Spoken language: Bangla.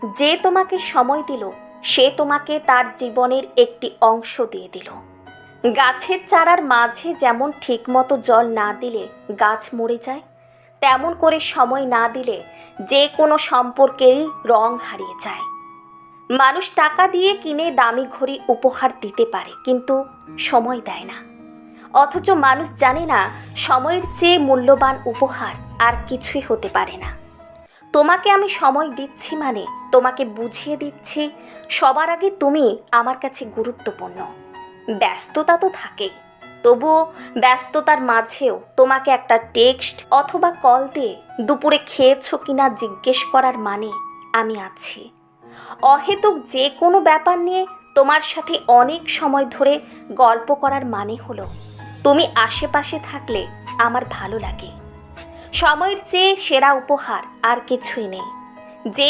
যে তোমাকে সময় দিল সে তোমাকে তার জীবনের একটি অংশ দিয়ে দিল। গাছের চারার মাঝে যেমন ঠিকমতো জল না দিলে গাছ মরে যায়, তেমন করে সময় না দিলে যে কোনো সম্পর্কেরই রং হারিয়ে যায়। মানুষ টাকা দিয়ে কিনে দামি ঘড়ি উপহার দিতে পারে, কিন্তু সময় দেয় না। অথচ মানুষ জানে না সময়ের চেয়ে মূল্যবান উপহার আর কিছুই হতে পারে না। তোমাকে আমি সময় দিচ্ছি মানে তোমাকে বুঝিয়ে দিচ্ছি সবার আগে তুমি আমার কাছে গুরুত্বপূর্ণ। ব্যস্ততা তো থাকেই, তবুও ব্যস্ততার মাঝেও তোমাকে একটা টেক্সট অথবা কল দিয়ে দুপুরে খেয়েছো কিনা জিজ্ঞেস করার মানে আমি আছি। অহেতুক যে কোনো ব্যাপার নিয়ে তোমার সাথে অনেক সময় ধরে গল্প করার মানে হলো তুমি আশেপাশে থাকলে আমার ভালো লাগে। সময়ের চেয়ে সেরা উপহার আর কিছুই নেই। যে